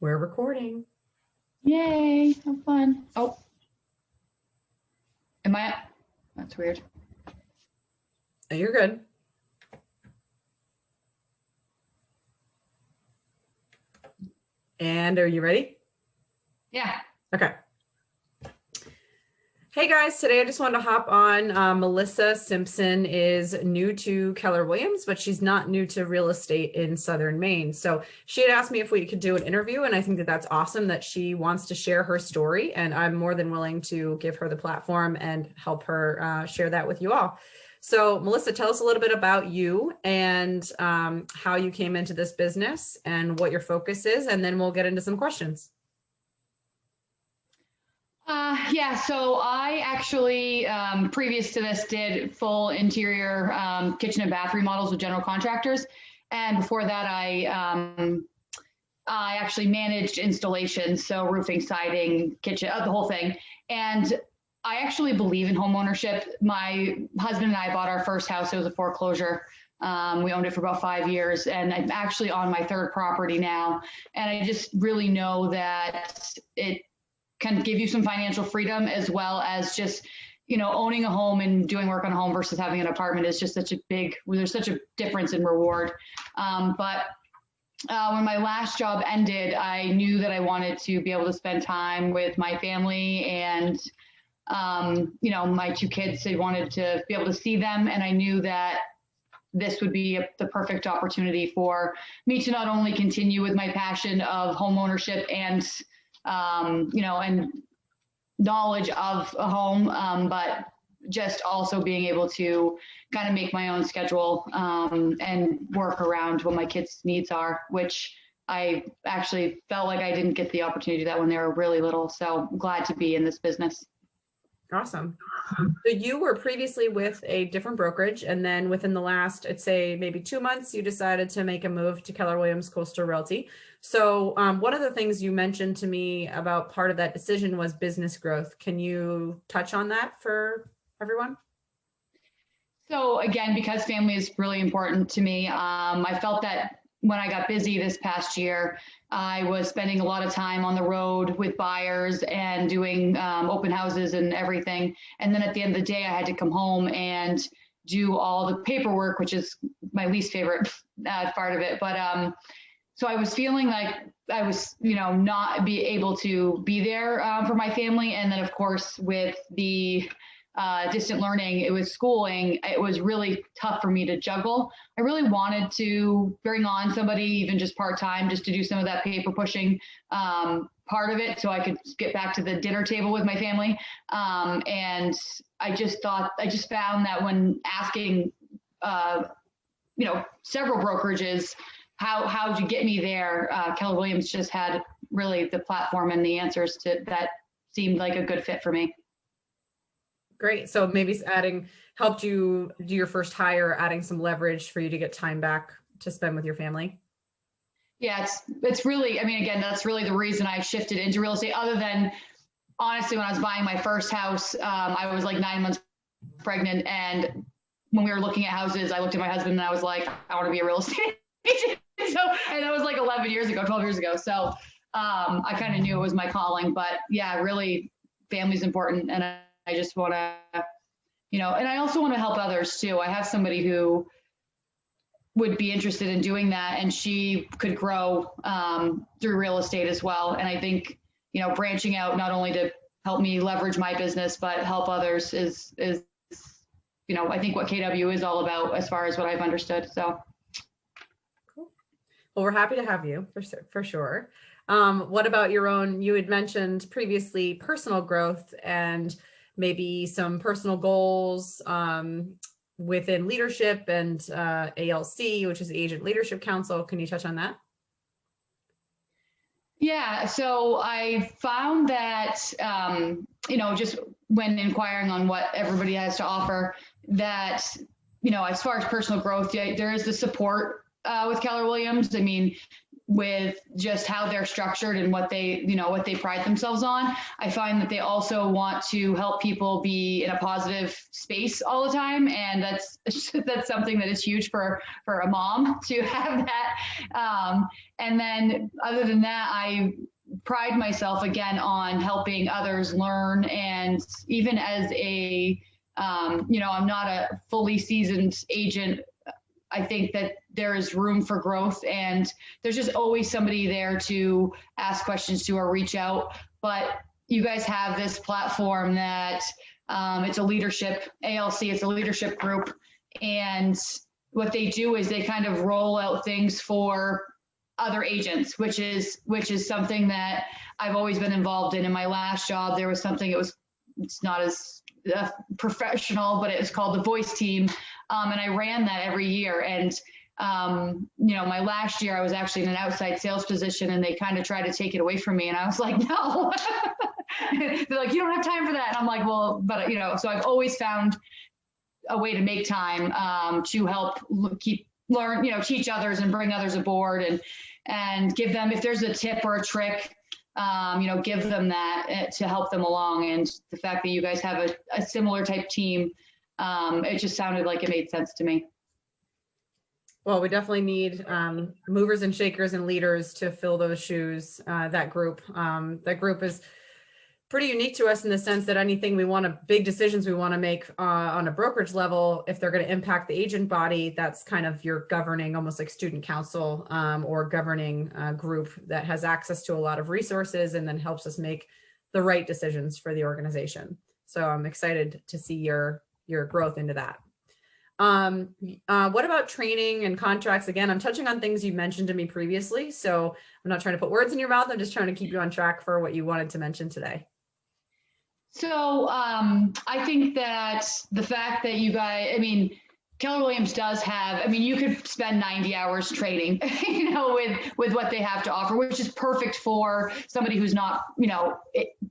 We're recording. Yay, how fun. Oh, am I? That's weird. Oh, you're good. And are you ready? Yeah. Okay. Hey guys, today I just wanted to hop on. Melissa Simpson is new to Keller Williams, but she's not new to real estate in Southern Maine. So she had asked me if we could do an interview, and I think that that's awesome that she wants to share her story, and I'm more than willing to give her the platform and help her share that with you all. So Melissa, tell us a little bit about you and how you came into this business and what your focus is, and then we'll get into some questions. Yeah, so I actually, previous to this, did full interior kitchen and bath remodels with general contractors. And before that, I actually managed installations, so roofing, siding, kitchen, the whole thing. And I actually believe in home ownership. My husband and I bought our first house. It was a foreclosure. We owned it for about 5 years, and I'm actually on my third property now. And I just really know that it can give you some financial freedom, as well as just, owning a home and doing work on a home versus having an apartment is just there's such a difference in reward. But when my last job ended, I knew that I wanted to be able to spend time with my family and, my 2 kids. I wanted to be able to see them. And I knew that this would be the perfect opportunity for me to not only continue with my passion of home ownership and and knowledge of a home, but just also being able to kind of make my own schedule and work around what my kids' needs are, which I actually felt like I didn't get the opportunity to do that when they were really little. So I'm glad to be in this business. Awesome. So you were previously with a different brokerage, and then within the last, I'd say maybe 2 months, you decided to make a move to Keller Williams Coastal Realty. So one of the things you mentioned to me about part of that decision was business growth. Can you touch on that for everyone? So again, because family is really important to me, I felt that when I got busy this past year, I was spending a lot of time on the road with buyers and doing open houses and everything. And then at the end of the day, I had to come home and do all the paperwork, which is my least favorite part of it. But so I was feeling like I was, not be able to be there for my family. And then of course, with the distant learning, it was schooling, it was really tough for me to juggle. I really wanted to bring on somebody, even just part-time, just to do some of that paper pushing part of it, so I could get back to the dinner table with my family. And I just found that when asking, several brokerages, how to get me there, Keller Williams just had really the platform and the answers to that seemed like a good fit for me. Great. So maybe helped you do your first hire, adding some leverage for you to get time back to spend with your family. Yeah, it's really, again, that's really the reason I shifted into real estate, other than honestly, when I was buying my first house, I was like 9 months pregnant. And when we were looking at houses, I looked at my husband and I was like, I want to be a real estate agent. And that was like 12 years ago. So I kind of knew it was my calling, but yeah, really family's important. And I just want to, and I also want to help others too. I have somebody who would be interested in doing that, and she could grow through real estate as well. And I think, branching out not only to help me leverage my business, but help others is I think what KW is all about as far as what I've understood. So. Cool. Well, we're happy to have you for sure. What about your own, you had mentioned previously personal growth and maybe some personal goals within leadership and ALC, which is the Agent Leadership Council. Can you touch on that? Yeah, so I found that, just when inquiring on what everybody has to offer, that, as far as personal growth, there is the support with Keller Williams. with just how they're structured and what they, what they pride themselves on. I find that they also want to help people be in a positive space all the time. And that's something that is huge for a mom to have that. And then other than that, I pride myself again on helping others learn. And even as I'm not a fully seasoned agent, I think that there is room for growth, and there's just always somebody there to ask questions to or reach out. But you guys have this platform that it's a leadership ALC, it's a leadership group. And what they do is they kind of roll out things for other agents, which is something that I've always been involved in. In my last job, there was something, it's not as professional, but it was called the Voice Team. And I ran that every year. And, my last year I was actually in an outside sales position, and they kind of tried to take it away from me. And I was like, no, they're like, you don't have time for that. And I'm like, well, but so I've always found a way to make time to help learn, teach others and bring others aboard, and give them, if there's a tip or a trick, give them that to help them along. And the fact that you guys have a similar type team, it just sounded like it made sense to me. Well, we definitely need movers and shakers and leaders to fill those shoes. That group is pretty unique to us in the sense that anything big decisions we want to make on a brokerage level, if they're going to impact the agent body, that's kind of your governing, almost like student council or governing group that has access to a lot of resources and then helps us make the right decisions for the organization. So I'm excited to see your growth into that. What about training and contracts? Again, I'm touching on things you mentioned to me previously, so I'm not trying to put words in your mouth. I'm just trying to keep you on track for what you wanted to mention today. So I think that the fact that you guys, Keller Williams does have, you could spend 90 hours training, with what they have to offer, which is perfect for somebody who's not,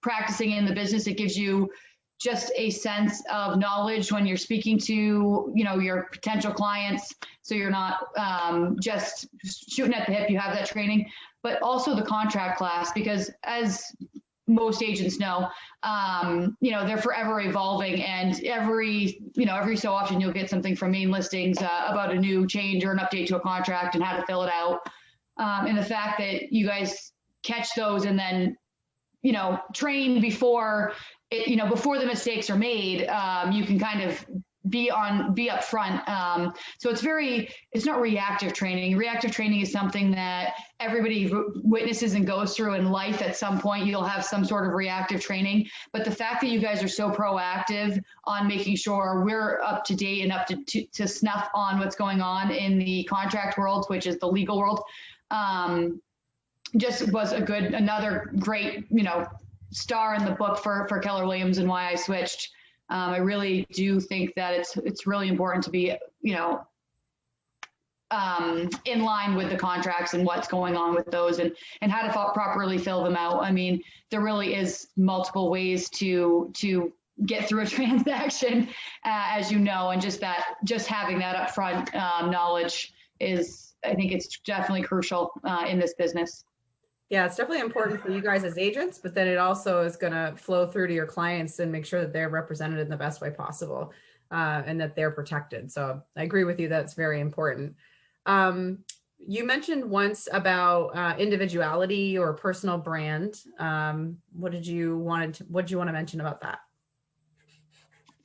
practicing in the business. It gives you just a sense of knowledge when you're speaking to, your potential clients. So you're not just shooting at the hip, you have that training, but also the contract class, because as most agents know, they're forever evolving, and every so often you'll get something from Maine Listings about a new change or an update to a contract and how to fill it out. And the fact that you guys catch those and then, train before before the mistakes are made, you can kind of be up front. So it's not reactive training. Reactive training is something that everybody witnesses and goes through in life. At some point, you'll have some sort of reactive training. But the fact that you guys are so proactive on making sure we're up to date and up to snuff on what's going on in the contract world, which is the legal world, just was another great, star in the book for Keller Williams and why I switched. I really do think that it's really important to be, in line with the contracts and what's going on with those and how to properly fill them out. There really is multiple ways to get through a transaction, as you know, and just having that upfront knowledge I think it's definitely crucial in this business. Yeah, it's definitely important for you guys as agents, but then it also is going to flow through to your clients and make sure that they're represented in the best way possible and that they're protected. So I agree with you. That's very important. You mentioned once about individuality or personal brand. What did you want to mention about that?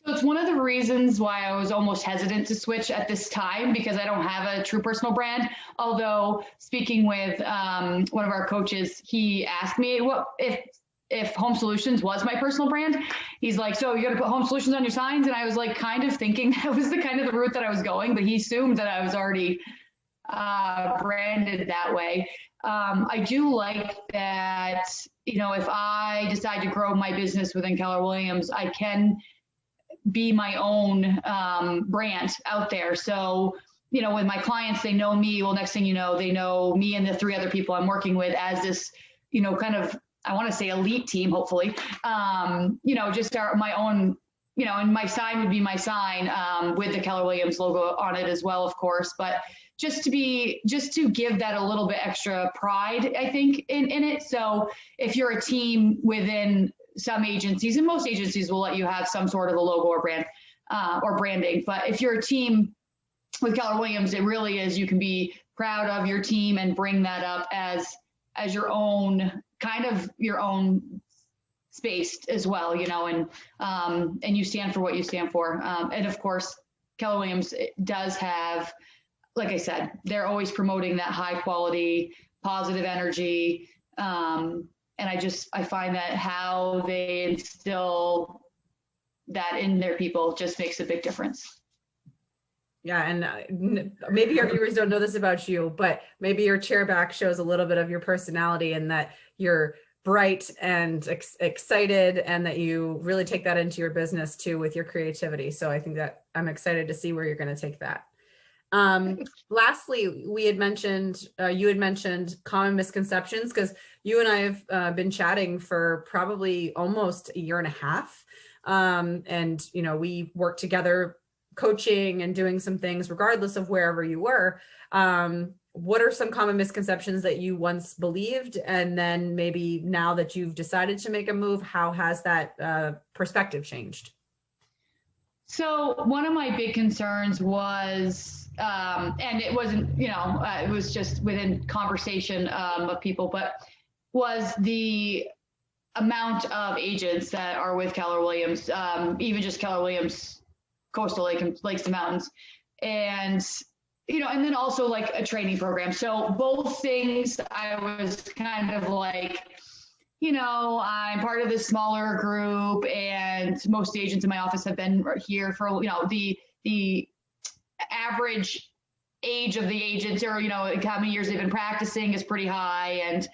So it's one of the reasons why I was almost hesitant to switch at this time, because I don't have a true personal brand. Although speaking with one of our coaches, he asked me what if Home Solutions was my personal brand. He's like, so you're going to put Home Solutions on your signs? And I was like, kind of thinking that was the route that I was going, but he assumed that I was already branded that way. I do like that, if I decide to grow my business within Keller Williams, I can be my own brand out there. So, with my clients, they know me. Well, next thing you know, they know me and the 3 other people I'm working with as this, kind of, I want to say elite team, hopefully, just start my own, and my sign would be my sign with the Keller Williams logo on it as well, of course. But just to give that a little bit extra pride, I think, in it. So if you're a team within some agencies, and most agencies will let you have some sort of a logo or brand or branding, but if you're a team with Keller Williams, it really is, you can be proud of your team and bring that up as your own, kind of your own space as well, you know, and you stand for what you stand for. And of course, Keller Williams does have, like I said, they're always promoting that high quality, positive energy. And I find that how they instill that in their people just makes a big difference. Yeah, and maybe our viewers don't know this about you, but maybe your chair back shows a little bit of your personality, and that you're bright and excited, and that you really take that into your business too with your creativity. So I think that I'm excited to see where you're going to take that. Lastly, we had mentioned, you had mentioned common misconceptions, because you and I have been chatting for probably almost a year and a half. And, you know, we worked together coaching and doing some things regardless of wherever you were. What are some common misconceptions that you once believed, and then maybe now that you've decided to make a move, how has that perspective changed? So one of my big concerns was, and it wasn't, you know, it was just within conversation of people, but was the amount of agents that are with Keller Williams, even just Keller Williams Coastal Lakes to Mountains, and you know, and then also like a training program. So both things, I was kind of like, you know, I'm part of this smaller group, and most agents in my office have been here for, you know, the average age of the agents, or, you know, how many years they've been practicing is pretty high. And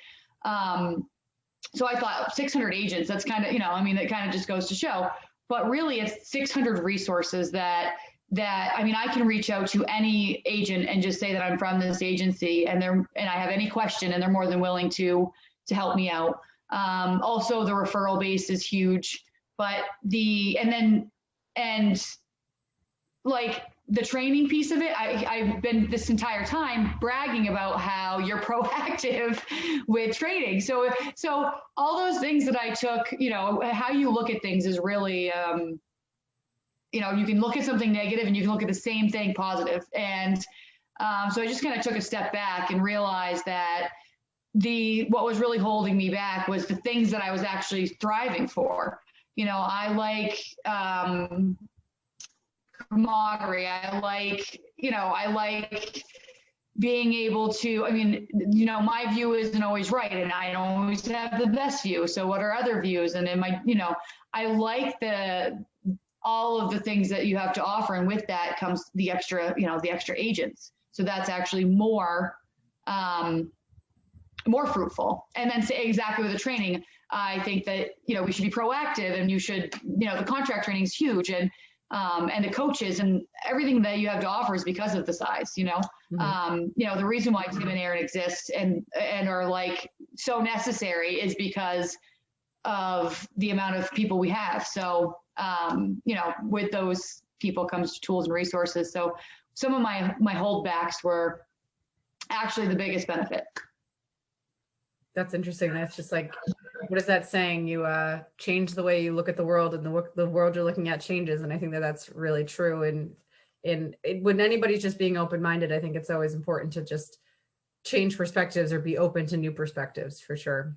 so I thought 600 agents, that's kind of, you know, I mean, that kind of just goes to show. But really, it's 600 resources that I mean, I can reach out to any agent and just say that I'm from this agency, and I have any question, and they're more than willing to help me out. Also, the referral base is huge, but like the training piece of it, I've been this entire time bragging about how you're proactive with training. So all those things that I took, you know, how you look at things is really, you know, you can look at something negative and you can look at the same thing positive. And so I just kind of took a step back and realized that what was really holding me back was the things that I was actually thriving for. You know, I like camaraderie. I like being able to, I mean, you know, my view isn't always right, and I don't always have the best view. So what are other views? And you know, I like all of the things that you have to offer. And with that comes the extra, you know, the extra agents. So that's actually more fruitful. And then say exactly with the training, I think that, you know, we should be proactive, and you should, you know, the contract training is huge, and the coaches and everything that you have to offer is because of the size, you know. Mm-hmm. You know, the reason why Tim and Aaron exist and are like so necessary is because of the amount of people we have. So, you know, with those people comes tools and resources. So some of my holdbacks were actually the biggest benefit. That's interesting. That's just like, what is that saying? You change the way you look at the world, and the world you're looking at changes. And I think that that's really true. And when anybody's just being open-minded, I think it's always important to just change perspectives or be open to new perspectives, for sure.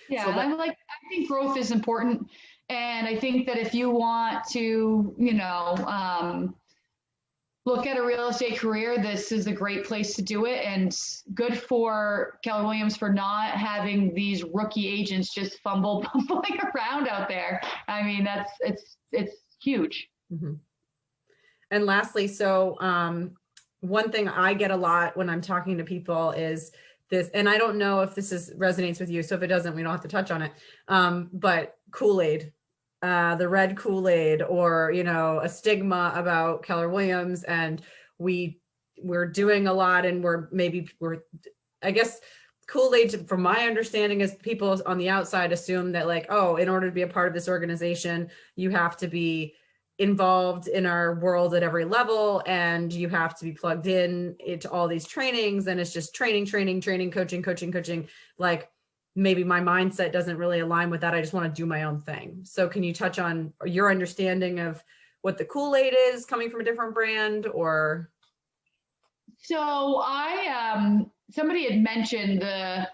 Yeah, so I think growth is important. And I think that if you want to, you know, look at a real estate career, this is a great place to do it. And good for Keller Williams for not having these rookie agents just bumbling around out there. I mean, it's huge. Mm-hmm. And lastly, so one thing I get a lot when I'm talking to people is this, and I don't know if this resonates with you. So if it doesn't, we don't have to touch on it. But Kool-Aid. The red Kool-Aid, or, you know, a stigma about Keller Williams, and we're doing a lot, and I guess Kool-Aid, from my understanding, is people on the outside assume that, like, oh, in order to be a part of this organization, you have to be involved in our world at every level, and you have to be plugged in into all these trainings, and it's just training, coaching. Like, maybe my mindset doesn't really align with that. I just want to do my own thing. So can you touch on your understanding of what the Kool-Aid is coming from a different brand? Or So somebody had mentioned the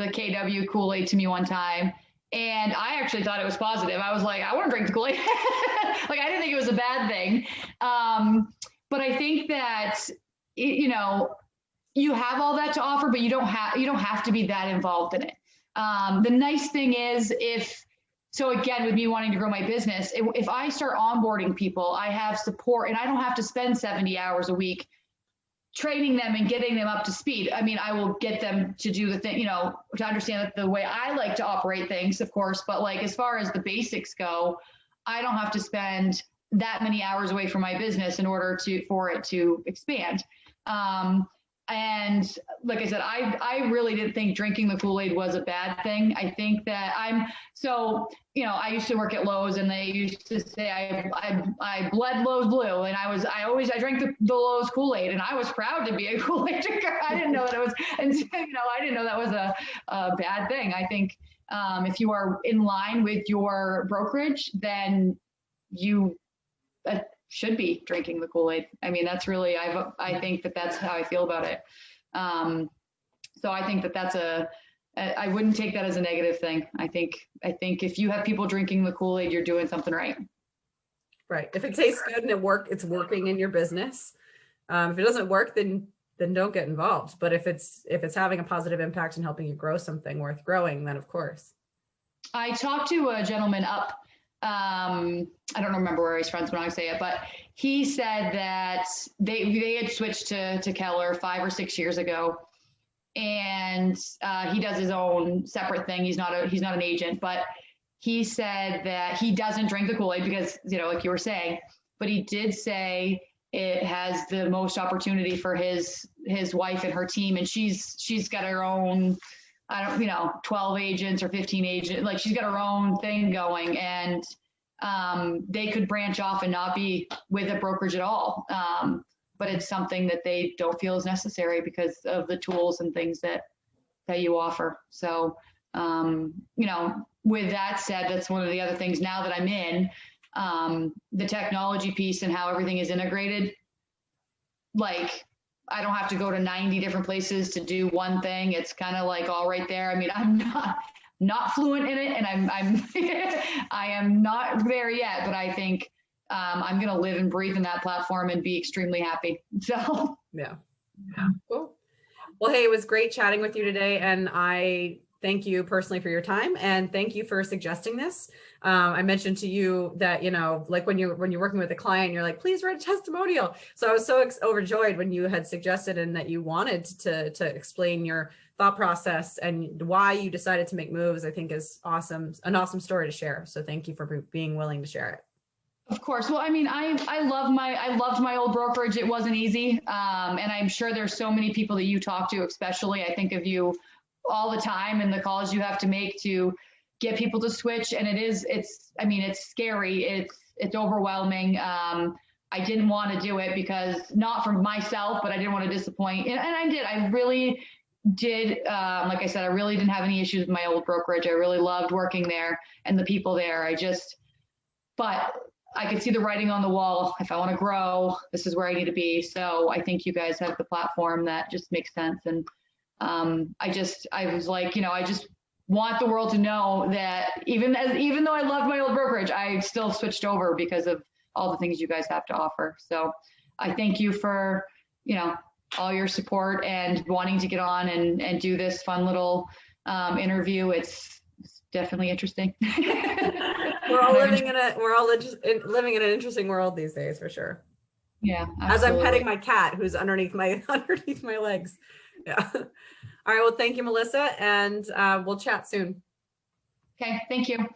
KW Kool-Aid to me one time, and I actually thought it was positive. I was like, I want to drink the Kool-Aid. Like, I didn't think it was a bad thing. But I think that, you know, you have all that to offer, but you don't have to be that involved in it. The nice thing is, so again, with me wanting to grow my business, if I start onboarding people, I have support, and I don't have to spend 70 hours a week training them and getting them up to speed. I mean, I will get them to do the thing, you know, to understand the way I like to operate things, of course, but like, as far as the basics go, I don't have to spend that many hours away from my business in order for it to expand. And like I said, I really didn't think drinking the Kool-Aid was a bad thing. I think that you know, I used to work at Lowe's, and they used to say I bled Lowe's blue, and I drank the Lowe's Kool-Aid, and I was proud to be a Kool-Aid drinker. I didn't know that it was, and you know, I didn't know that was a bad thing. I think if you are in line with your brokerage, then you should be drinking the Kool-Aid. I mean, that's really, I think that's how I feel about it. So I think I wouldn't take that as a negative thing. I think if you have people drinking the Kool-Aid, you're doing something right. Right. If it tastes good and it's working in your business. If it doesn't work, then don't get involved. But if it's having a positive impact and helping you grow something worth growing, then of course. I talked to a gentleman up, I don't remember where he's from when I say it, but he said that they had switched to Keller 5 or 6 years ago, and he does his own separate thing. He's not an agent, but he said that he doesn't drink the Kool-Aid because, you know, like you were saying, but he did say it has the most opportunity for his wife and her team, and she's got her own, 12 agents or 15 agents. Like, she's got her own thing going, and they could branch off and not be with a brokerage at all. But it's something that they don't feel is necessary because of the tools and things that you offer. So, with that said, that's one of the other things now that I'm in, the technology piece and how everything is integrated. Like, I don't have to go to 90 different places to do one thing. It's kind of like all right there. I mean, I'm not fluent in it, and I am not there yet, but I think I'm going to live and breathe in that platform and be extremely happy. So yeah. Cool. Well, hey, it was great chatting with you today, and I thank you personally for your time, and thank you for suggesting this. I mentioned to you that, you know, like when you're working with a client, you're like, please write a testimonial. So I was so overjoyed when you had suggested and that you wanted to explain your thought process and why you decided to make moves. I think is awesome, an awesome story to share. So thank you for being willing to share it. Of course. Well, I mean, I loved my old brokerage. It wasn't easy. And I'm sure there's so many people that you talk to, especially, I think of you all the time and the calls you have to make to get people to switch. And it's scary. It's overwhelming. I didn't want to do it because, not for myself, but I didn't want to disappoint. And I really did. Like I said, I really didn't have any issues with my old brokerage. I really loved working there and the people there. But I could see the writing on the wall. If I want to grow, this is where I need to be. So I think you guys have the platform that just makes sense. And I was like, I just want the world to know that even though I loved my old brokerage, I still switched over because of all the things you guys have to offer. So I thank you for, all your support and wanting to get on and do this fun little interview. It's definitely interesting. We're all living in an interesting world these days, for sure. Yeah. Absolutely. As I'm petting my cat who's underneath my legs. Yeah. All right. Well, thank you, Melissa, and we'll chat soon. Okay. Thank you.